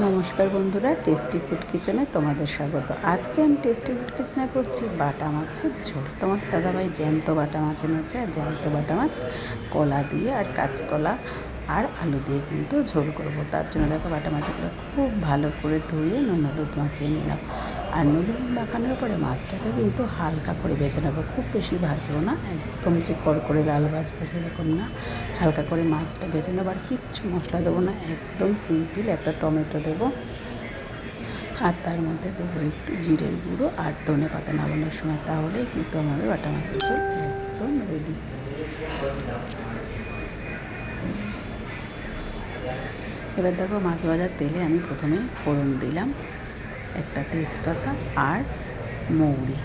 নমস্কার বন্ধুরা, tasty food কিচেনে তোমাদের স্বাগত। আজকে আমি টেস্টি ফুড কিচেনে করছি বাটা মাছের ঝোল। তোমাদের দাদাভাই জ্যান্ত বাটা মাছ এনেছে, আর জ্যান্ত বাটা মাছ কলা দিয়ে আর কাঁচকলা আর আলু দিয়ে কিন্তু ঝোল করব। তার জন্য দেখো বাটা মাছগুলো খুব ভালো করে ধুয়ে নুন হলুদ মাখিয়ে নিলাম। আর নুন হলুদ মাখানোর পরে মাছটাকে কিন্তু হালকা করে ভেজে নেবো, খুব বেশি ভাজবো না, একদম যে করে লাল ভাজবো সেরকম না, হালকা করে মাছটা ভেজে নেবো। আর কিচ্ছু মশলা দেবো না, একদম সিম্পল একটা টমেটো দেবো, আর তার মধ্যে দেবো একটু জিরের গুঁড়ো আর ধনে পাতা নামানোর সময়। তাহলেই কিন্তু আমাদের বাটা মাছের ঝোল একদম রেডি। এবার দেখো মাছ ভাজার তেলে আমি প্রথমে ফোড়ন দিলাম একটা তেজপাতা আর মৌরি।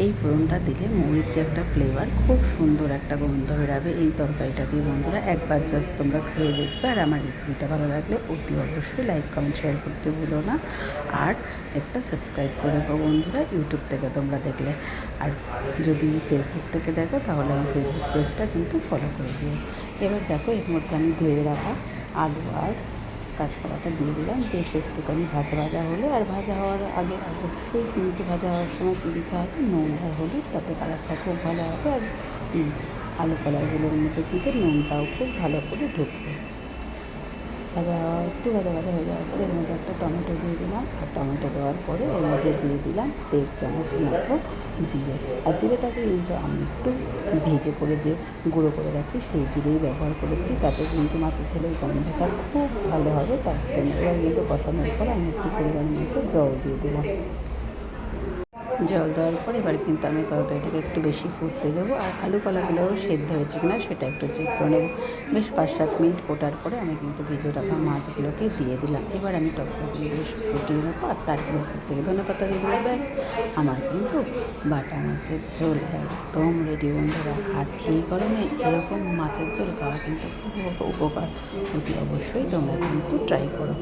এই ফোড়নটা দিলে মৌরির যে একটা ফ্লেভার, খুব সুন্দর একটা গন্ধ বেরাবে এই তরকারিটা দিয়ে। বন্ধুরা একবার জাস্ট তোমরা খেয়ে দেখবে, আর আমার রেসিপিটা ভালো লাগলে অতি অবশ্যই লাইক কমেন্ট শেয়ার করতে ভুলো না, আর একটা সাবস্ক্রাইব করে রেখো বন্ধুরা ইউটিউব থেকে তোমরা দেখলে। আর যদি ফেসবুক থেকে দেখো তাহলে আমার ফেসবুক পেজটা কিন্তু ফলো করে দিও। এবার দেখো এর মধ্যে আমি ধুয়ে রাখা আলু আর কাঁচকলাটা দিয়ে দিলাম, বেশ একটুখানি ভাজা ভাজা হলে, আর ভাজা হওয়ার আগে অবশ্যই কিন্তু ভাজা হওয়ার সময় কী দিতে হবে, নুন আর হলুদ, তাতে কালারটা খুব ভালো হবে। আর আলু কলাইগুলোর মধ্যে কিন্তু নুনটাও খুব ভালো করে ঢুকবে। একটু ভাজা হয়ে যাওয়ার পরে এর মধ্যে একটা টমেটো দিয়ে দিলাম, আর টমেটো দেওয়ার পরে এর মধ্যে দিয়ে দিলাম 1.5 চামচ মতো জিরে। আর জিরেটাকে কিন্তু আমি একটু ভেজে করে যে গুঁড়ো করে রাখি সেই জিরেই ব্যবহার করেছি, তাতে কিন্তু মাছের ঝোলের গন্ধটা খুব ভালো হবে। তার জন্য এবার কিন্তু কষানোর পর আমি একটু পরিমাণ মতো জল দিয়ে দিলাম। জল দেওয়ার পর এবার কিন্তু আমি তরকারিটাকে একটু বেশি ফুটতে দেবো, আর আলু কলাগুলোও সেদ্ধ হয়েছে কিনা সেটা একটু চেক করে নেবো। বেশ 5-7 মিনিট ফোটার পরে আমি কিন্তু ভেজে রাখা মাছগুলোকে দিয়ে দিলাম। এবার আমি তরকারিগুলো বেশ ফুটিয়ে নেবো, আর তারপরে থেকে ধনেপাতা দিয়ে দিলাম। ব্যাস আমার কিন্তু বাটা মাছের ঝোল একদম রেডি বন্ধুরা। আর এই গরমে এরকম মাছের ঝোল খাওয়া কিন্তু খুব উপকার, অতি অবশ্যই তোমরা কিন্তু ট্রাই করো।